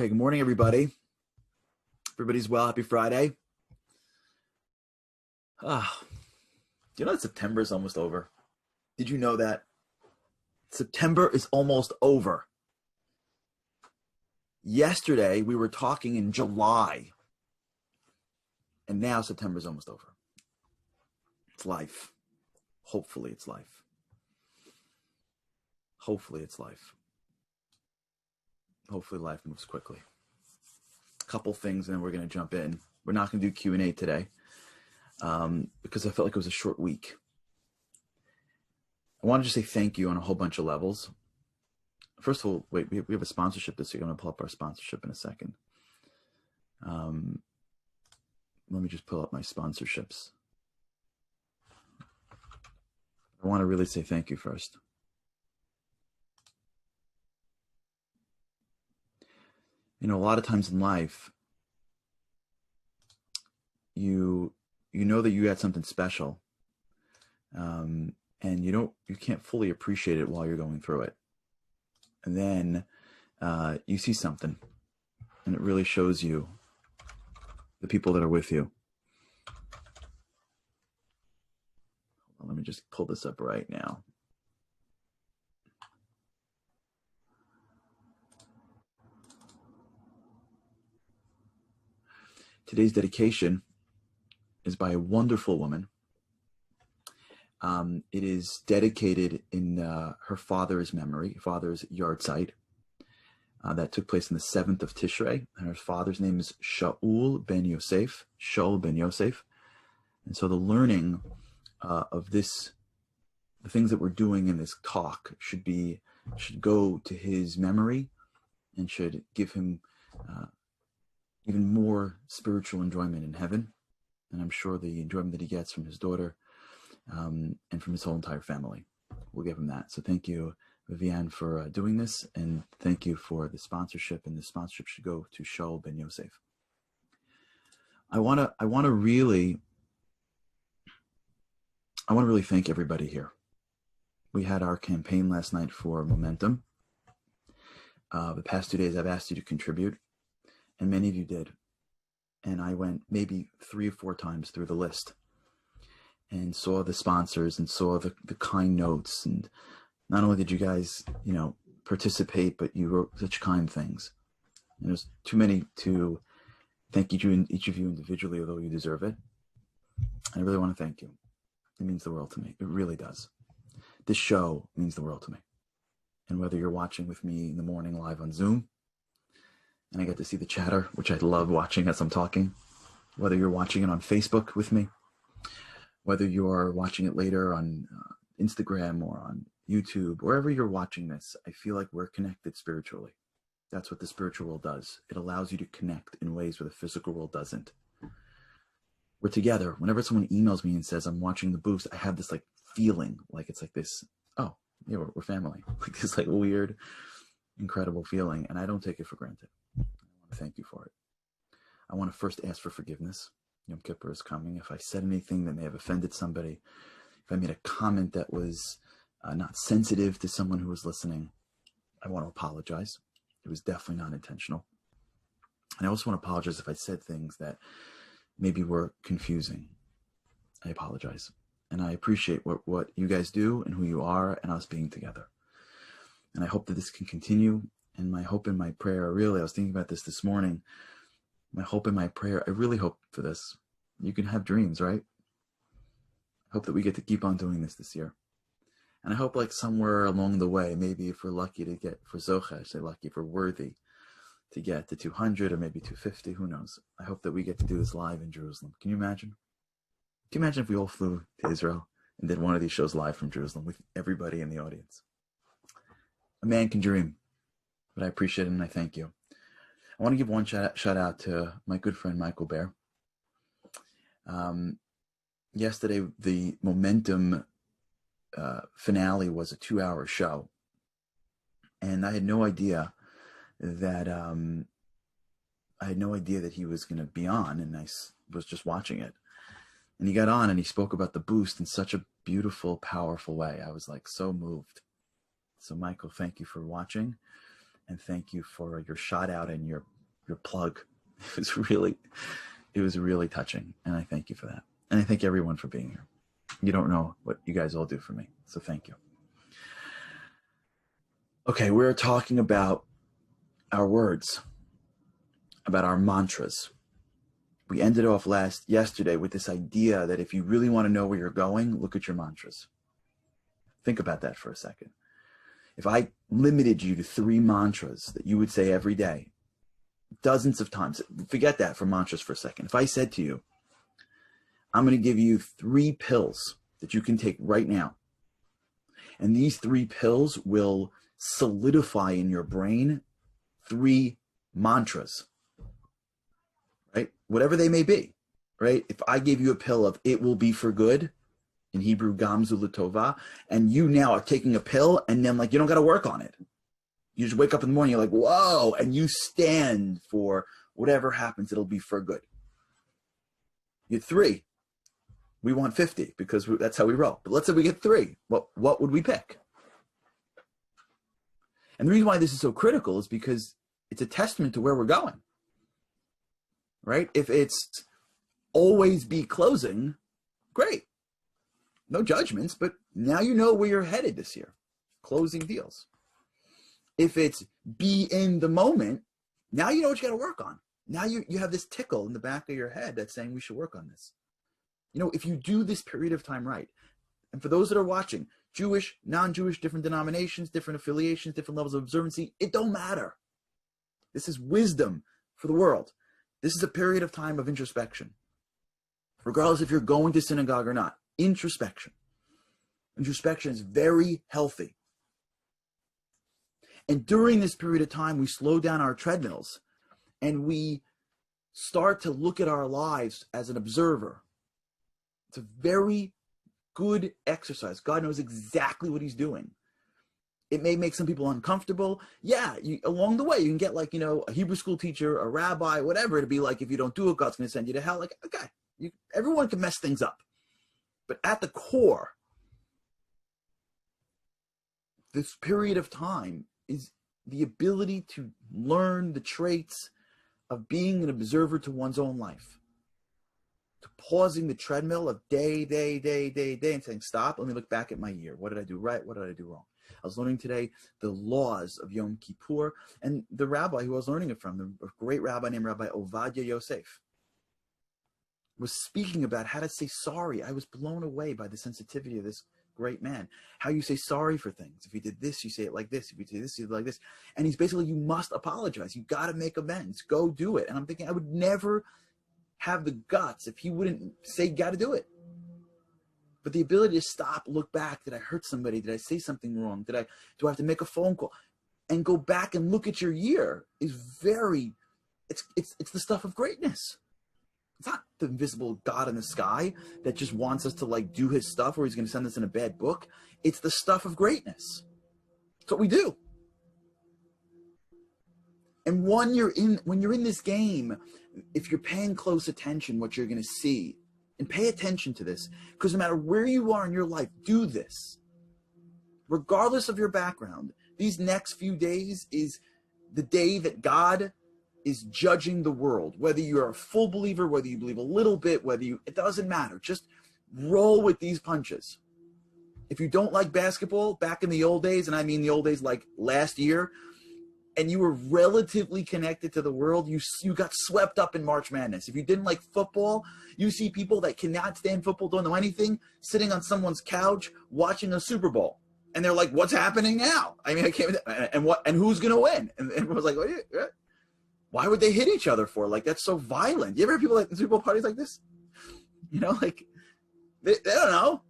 Hey, good morning, everybody. Everybody's well. Happy Friday. Ah, do you know that September is almost over? Did you know that? September is almost over. Yesterday, we were talking in July, and now September is almost over. It's life. Hopefully, it's life. Hopefully, it's life. Hopefully, life moves quickly. A couple things, and then we're going to jump in. We're not going to do Q&A today because I felt like it was a short week. I wanted to say thank you on a whole bunch of levels. First of all, wait, we have a sponsorship this week. I'm going to pull up our sponsorship in a second. Let me just pull up my sponsorships. I want to really say thank you first. You know, a lot of times in life, you know that you got something special, and you can't fully appreciate it while you're going through it. And then you see something, and it really shows you the people that are with you. Let me just pull this up right now. Today's dedication is by a wonderful woman. It is dedicated in her father's memory, father's yard site. That took place in the 7th of Tishrei, and her father's name is Shaul ben Yosef. And so the learning of this, the things that we're doing in this talk should go to his memory and should give him even more spiritual enjoyment in heaven. And I'm sure the enjoyment that he gets from his daughter and from his whole entire family will give him that. So thank you, Vivian, for doing this, and thank you for the sponsorship. And the sponsorship should go to Shaul ben Yosef. I want to really thank everybody here. We had our campaign last night for Momentum. The past 2 days, I've asked you to contribute, and many of you did. And I went maybe 3 or 4 times through the list and saw the sponsors and saw the kind notes. And not only did you guys, participate, but you wrote such kind things. And there's too many to thank each of you individually, although you deserve it. I really want to thank you. It means the world to me. It really does. This show means the world to me. And whether you're watching with me in the morning live on Zoom, and I get to see the chatter, which I love watching as I'm talking, whether you're watching it on Facebook with me, whether you're watching it later on Instagram or on YouTube, wherever you're watching this, I feel like we're connected spiritually. That's what the spiritual world does. It allows you to connect in ways where the physical world doesn't. We're together. Whenever someone emails me and says, I'm watching the boost, I have this feeling, it's like this, oh, yeah, we're family. Like this weird, incredible feeling. And I don't take it for granted. I want to thank you for it. I want to first ask for forgiveness. Yom Kippur is coming. If I said anything that may have offended somebody, if I made a comment that was not sensitive to someone who was listening, I want to apologize. It was definitely not intentional. And I also want to apologize if I said things that maybe were confusing. I apologize. And I appreciate what you guys do and who you are and us being together. And I hope that this can continue. And my hope and my prayer, really, I was thinking about this morning. My hope and my prayer, I really hope for this. You can have dreams, right? I hope that we get to keep on doing this year. And I hope somewhere along the way, maybe if we're lucky to get, for Zocha, I say lucky, if we're worthy to get to 200 or maybe 250, who knows? I hope that we get to do this live in Jerusalem. Can you imagine? Can you imagine if we all flew to Israel and did one of these shows live from Jerusalem with everybody in the audience? A man can dream, but I appreciate it and I thank you. I want to give one shout out to my good friend Michael Bear. Yesterday, the Momentum finale was a 2-hour show, and I had no idea that he was going to be on, and I was just watching it. And he got on and he spoke about the boost in such a beautiful, powerful way. I was so moved. So Michael, thank you for watching. And thank you for your shout out and your plug. It was really touching. And I thank you for that. And I thank everyone for being here. You don't know what you guys all do for me. So thank you. Okay, we're talking about our words, about our mantras. We ended off yesterday with this idea that if you really want to know where you're going, look at your mantras. Think about that for a second. If I limited you to 3 mantras that you would say every day, dozens of times, forget that for mantras for a second. If I said to you, I'm going to give you 3 pills that you can take right now, and these 3 pills will solidify in your brain 3 mantras, right? Whatever they may be, right? If I gave you a pill of it will be for good, in Hebrew, Gamzu L'Tova, and you now are taking a pill and then like you don't got to work on it. You just wake up in the morning, you're like, whoa, and you stand for whatever happens, it'll be for good. You get 3. We want 50 because that's how we roll. But let's say we get 3. What would we pick? And the reason why this is so critical is because it's a testament to where we're going, right? If it's always be closing, great. No judgments, but now you know where you're headed this year. Closing deals. If it's be in the moment, now you know what you got to work on. Now you have this tickle in the back of your head that's saying we should work on this. You know, if you do this period of time right, and for those that are watching, Jewish, non-Jewish, different denominations, different affiliations, different levels of observancy, it don't matter. This is wisdom for the world. This is a period of time of introspection. Regardless if you're going to synagogue or not, introspection. Introspection is very healthy. And during this period of time, we slow down our treadmills and we start to look at our lives as an observer. It's a very good exercise. God knows exactly what he's doing. It may make some people uncomfortable. Yeah, along the way, you can get like, a Hebrew school teacher, a rabbi, whatever. It'd be like, if you don't do it, God's going to send you to hell. Like, okay, everyone can mess things up. But at the core, this period of time is the ability to learn the traits of being an observer to one's own life. To pausing the treadmill of day, and saying, stop, let me look back at my year. What did I do right? What did I do wrong? I was learning today the laws of Yom Kippur, and the rabbi who I was learning it from, a great rabbi named Rabbi Ovadia Yosef, was speaking about how to say sorry. I was blown away by the sensitivity of this great man. How you say sorry for things. If you did this, you say it like this. If you did this, you do it like this. And he's basically, you must apologize. You got to make amends. Go do it. And I'm thinking, I would never have the guts if he wouldn't say, got to do it. But the ability to stop, look back. Did I hurt somebody? Did I say something wrong? Do I have to make a phone call? And go back and look at your year is it's the stuff of greatness. It's not the invisible God in the sky that just wants us to like do his stuff or he's going to send us in a bad book. It's the stuff of greatness. It's what we do. And when you're in this game, if you're paying close attention, what you're going to see, and pay attention to this, because no matter where you are in your life, do this. Regardless of your background, these next few days is the day that God is judging the world. Whether you're a full believer, whether you believe a little bit, it doesn't matter. Just roll with these punches. If you don't like basketball, back in the old days, and I mean the old days like last year, and you were relatively connected to the world, you got swept up in March Madness. If you didn't like football, you see people that cannot stand football, don't know anything, sitting on someone's couch watching a Super Bowl. And they're like, what's happening now? I mean, I can't, and who's going to win? And everyone's like, why would they hit each other for? Like, that's so violent. You ever hear people at Super Bowl parties like this? Like, they don't know.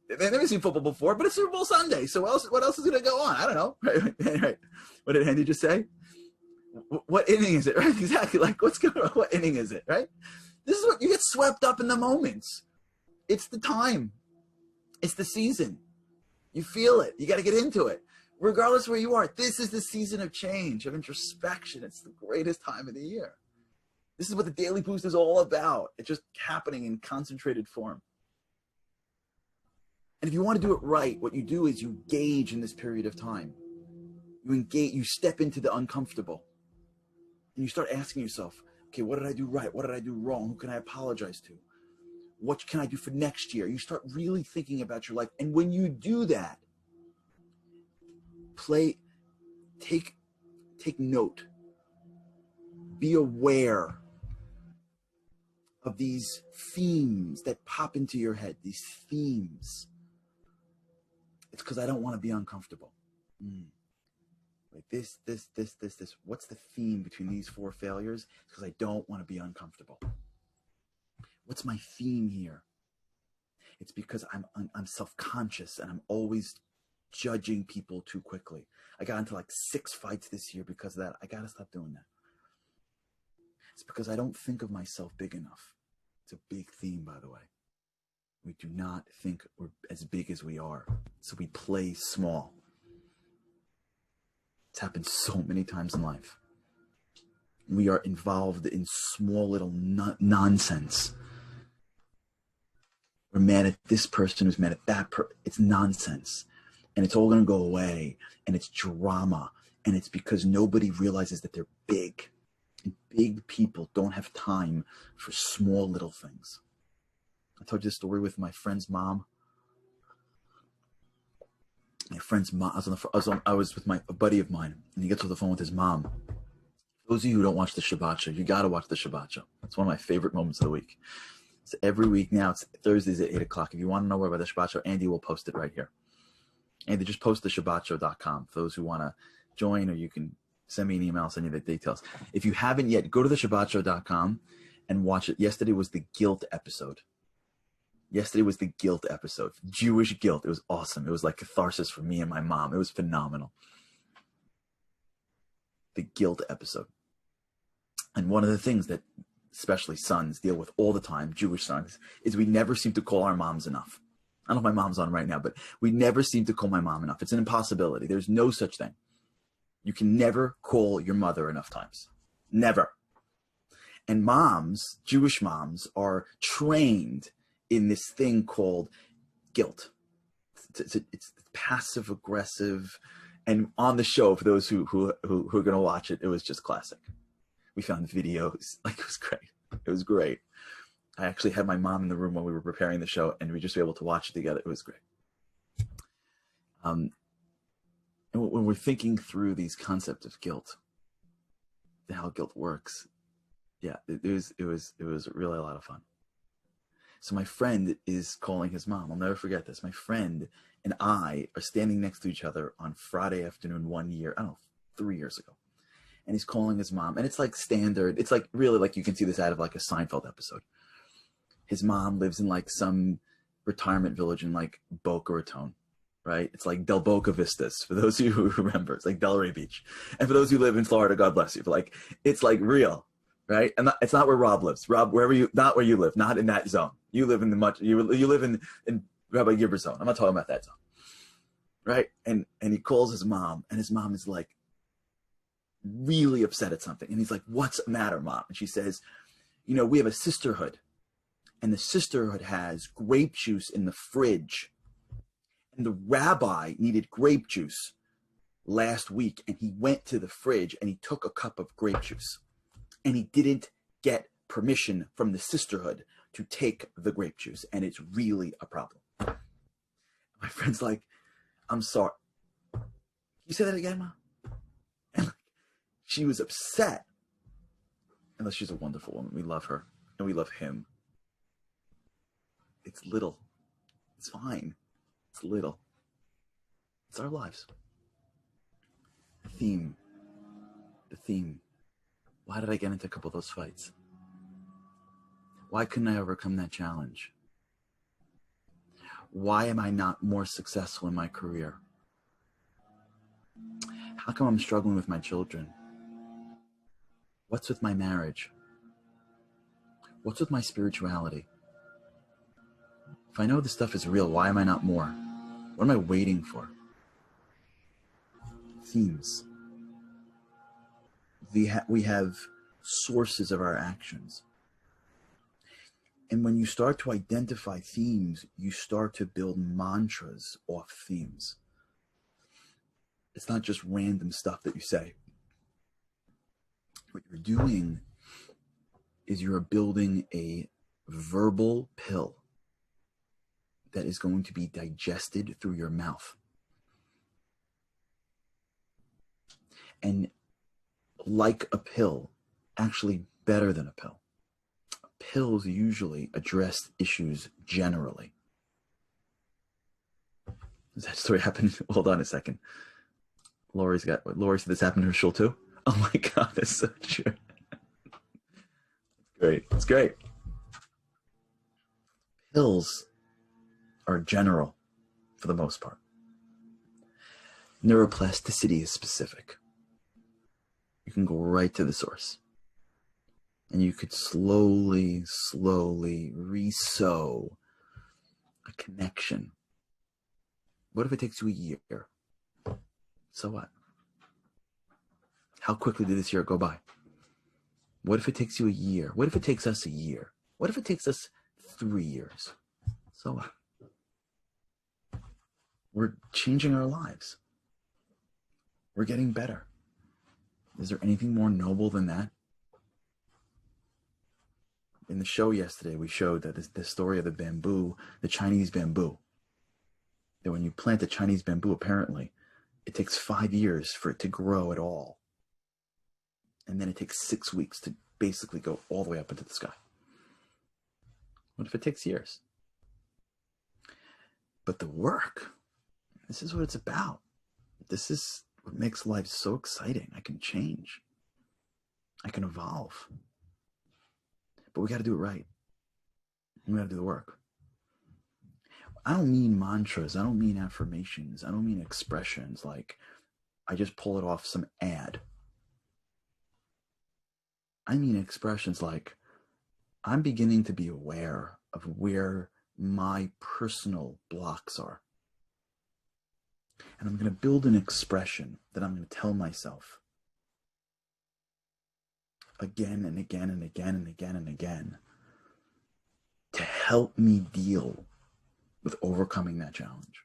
They've never seen football before, but it's Super Bowl Sunday. So what else is going to go on? I don't know. Right. What did Andy just say? What inning is it? Right? Exactly. Like, what's going on? What inning is it? Right? This is what you get swept up in the moments. It's the time. It's the season. You feel it. You got to get into it. Regardless of where you are, this is the season of change, of introspection. It's the greatest time of the year. This is what the Daily Boost is all about. It's just happening in concentrated form. And if you want to do it right, what you do is you gauge in this period of time. You engage, you step into the uncomfortable, and you start asking yourself, okay, what did I do right? What did I do wrong? Who can I apologize to? What can I do for next year? You start really thinking about your life. And when you do that, take note, be aware of these themes that pop into your head, these themes. It's because I don't want to be uncomfortable. Like this. What's the theme between these 4 failures? It's because I don't want to be uncomfortable. What's my theme here? It's because I'm self-conscious and I'm always judging people too quickly. I got into like 6 fights this year because of that. I got to stop doing that. It's because I don't think of myself big enough. It's a big theme, by the way. We do not think we're as big as we are. So we play small. It's happened so many times in life. We are involved in small little nonsense. We're mad at this person who's mad at that person. It's nonsense. And it's all going to go away. And it's drama. And it's because nobody realizes that they're big. And big people don't have time for small little things. I told you this story with my friend's mom. My friend's mom, I was with a buddy of mine, and he gets on the phone with his mom. For those of you who don't watch the Shabbat Show, you got to watch the Shabbat Show. It's one of my favorite moments of the week. So every week now, it's Thursdays at 8 o'clock. If you want to know more about the Shabbat Show, Andy will post it right here. Andy, just post the ShabbatShow.com for those who want to join, or you can send me an email, I'll send you the details. If you haven't yet, go to the ShabbatShow.com and watch it. Yesterday was the guilt episode. Jewish guilt. It was awesome. It was like catharsis for me and my mom. It was phenomenal. The guilt episode. And one of the things that especially sons deal with all the time, Jewish sons, is we never seem to call our moms enough. I don't know if my mom's on right now, but we never seem to call my mom enough. It's an impossibility. There's no such thing. You can never call your mother enough times. Never. And moms, Jewish moms, are trained in this thing called guilt. It's passive aggressive. And on the show, for those who are going to watch it, it was just classic. We found videos. Like, it was great. It was great. I actually had my mom in the room when we were preparing the show, and we just were able to watch it together. It was great. And when we're thinking through these concepts of guilt, and how guilt works, yeah, it was really a lot of fun. So my friend is calling his mom. I'll never forget this. My friend and I are standing next to each other on Friday afternoon 1 year, I don't know, 3 years ago. And he's calling his mom. And it's like standard. It's like really like you can see this out of like a Seinfeld episode. His mom lives in like some retirement village in like Boca Raton, right? It's like Del Boca Vistas, for those of you who remember. It's like Delray Beach. And for those who live in Florida, God bless you. But like, it's like real, right? And it's not where Rob lives. Rob, not where you live, not in that zone. You live in you live in Rabbi Gibber's zone. I'm not talking about that zone, right? And he calls his mom, and his mom is like really upset at something. And he's like, "What's the matter, Mom?" And she says, "You know, we have a sisterhood, and the sisterhood has grape juice in the fridge. And the rabbi needed grape juice last week, and he went to the fridge and he took a cup of grape juice, and he didn't get permission from the sisterhood to take the grape juice, and it's really a problem." My friend's like, "I'm sorry. Can you say that again, Mom?" And like, she was upset. Unless she's a wonderful woman. We love her, and we love him. It's little. It's fine. It's little. It's our lives. The theme. Why did I get into a couple of those fights? Why couldn't I overcome that challenge? Why am I not more successful in my career? How come I'm struggling with my children? What's with my marriage? What's with my spirituality? If I know this stuff is real, why am I not more? What am I waiting for? Themes. We have sources of our actions. And when you start to identify themes, you start to build mantras off themes. It's not just random stuff that you say. What you're doing is you're building a verbal pill that is going to be digested through your mouth. And like a pill, actually better than a pill. Pills usually address issues generally. Does that story happen? Hold on a second. Lori said this happened to her shul too? Oh my God, that's so true. Great. It's great. Pills are general for the most part. Neuroplasticity is specific. You can go right to the source. And you could slowly re-sow a connection. What if it takes you a year? So what? How quickly did this year go by? What if it takes you a year? What if it takes us a year? What if it takes us 3 years? So what? We're changing our lives. We're getting better. Is there anything more noble than that? In the show yesterday, we showed that the story of the bamboo, the Chinese bamboo, that when you plant a Chinese bamboo, apparently, it takes 5 years for it to grow at all. And then it takes 6 weeks to basically go all the way up into the sky. What if it takes years? But the work, this is what it's about. This is what makes life so exciting. I can change. I can evolve. But we got to do it right. We got to do the work. I don't mean mantras. I don't mean affirmations. I don't mean expressions like I just pull it off some ad. I mean expressions like I'm beginning to be aware of where my personal blocks are. And I'm going to build an expression that I'm going to tell myself again and again and again and again and again to help me deal with overcoming that challenge.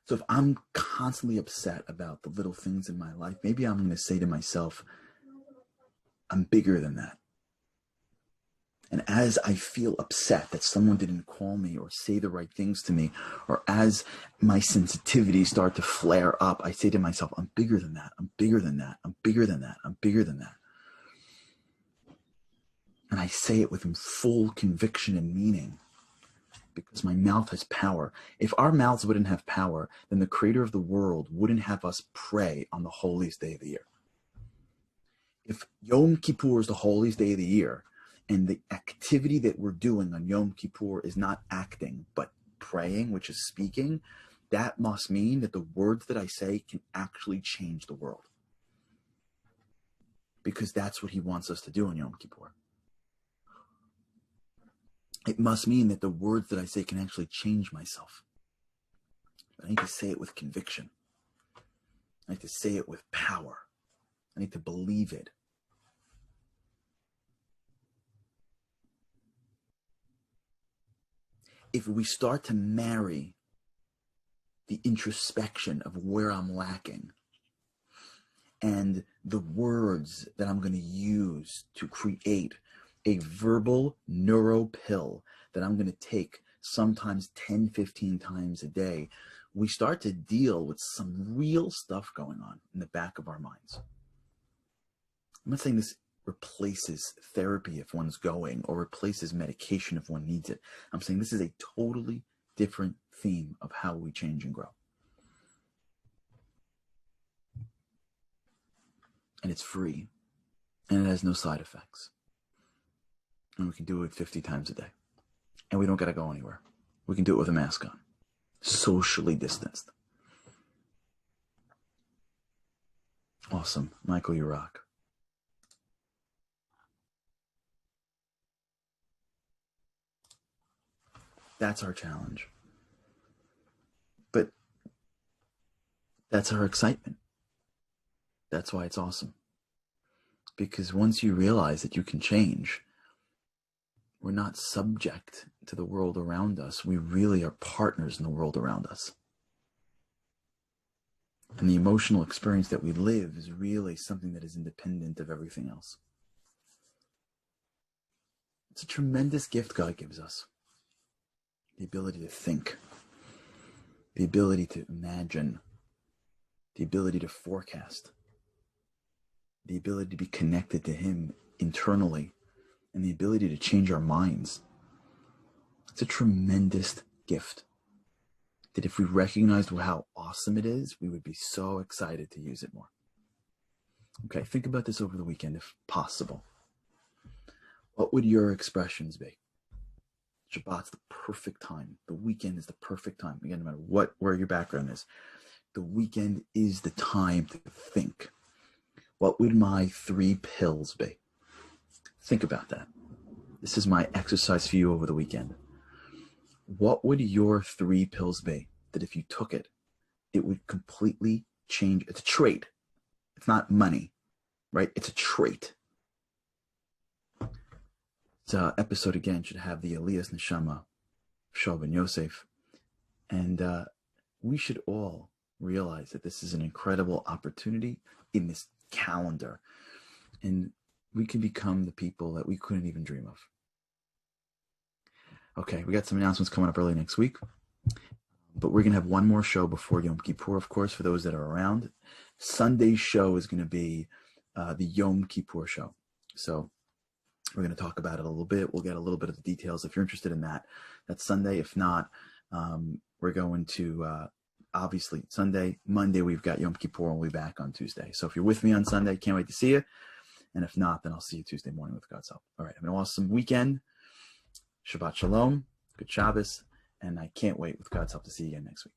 So if I'm constantly upset about the little things in my life, maybe I'm going to say to myself, I'm bigger than that. And as I feel upset that someone didn't call me or say the right things to me, or as my sensitivities start to flare up, I say to myself, I'm bigger than that. I'm bigger than that. I'm bigger than that. I'm bigger than that. And I say it with full conviction and meaning because my mouth has power. If our mouths wouldn't have power, then the creator of the world wouldn't have us pray on the holiest day of the year. If Yom Kippur is the holiest day of the year, and the activity that we're doing on Yom Kippur is not acting, but praying, which is speaking, that must mean that the words that I say can actually change the world. Because that's what he wants us to do on Yom Kippur. It must mean that the words that I say can actually change myself. I need to say it with conviction. I need to say it with power. I need to believe it. If we start to marry the introspection of where I'm lacking and the words that I'm going to use to create a verbal neuro pill that I'm going to take sometimes 10, 15 times a day, we start to deal with some real stuff going on in the back of our minds. I'm not saying this replaces therapy if one's going or replaces medication if one needs it. I'm saying this is a totally different theme of how we change and grow. And it's free and it has no side effects. And we can do it 50 times a day. And we don't got to go anywhere. We can do it with a mask on, socially distanced. Awesome. Michael, you rock. That's our challenge. But that's our excitement. That's why it's awesome. Because once you realize that you can change, we're not subject to the world around us. We really are partners in the world around us. And the emotional experience that we live is really something that is independent of everything else. It's a tremendous gift God gives us. The ability to think, the ability to imagine, the ability to forecast, the ability to be connected to Him internally, and the ability to change our minds. It's a tremendous gift that if we recognized how awesome it is, we would be so excited to use it more. Okay, think about this over the weekend if possible. What would your expressions be? Shabbat's the perfect time. The weekend is the perfect time. Again, no matter where your background is, the weekend is the time to think. What would my 3 pills be? Think about that. This is my exercise for you over the weekend. What would your 3 pills be that if you took it, it would completely change? It's a trait. It's not money, right? It's a trait. This episode, again, should have the Elias Neshama, Shaul ben Yosef. And we should all realize that this is an incredible opportunity in this calendar. And we can become the people that we couldn't even dream of. Okay, we got some announcements coming up early next week. But we're going to have one more show before Yom Kippur, of course, for those that are around. Sunday's show is going to be the Yom Kippur show. So we're going to talk about it a little bit. We'll get a little bit of the details if you're interested in that. That's Sunday. If not, we're going to, obviously, Sunday. Monday, we've got Yom Kippur, and we'll be back on Tuesday. So if you're with me on Sunday, can't wait to see you. And if not, then I'll see you Tuesday morning with God's help. All right, have an awesome weekend. Shabbat Shalom. Good Shabbos. And I can't wait with God's help to see you again next week.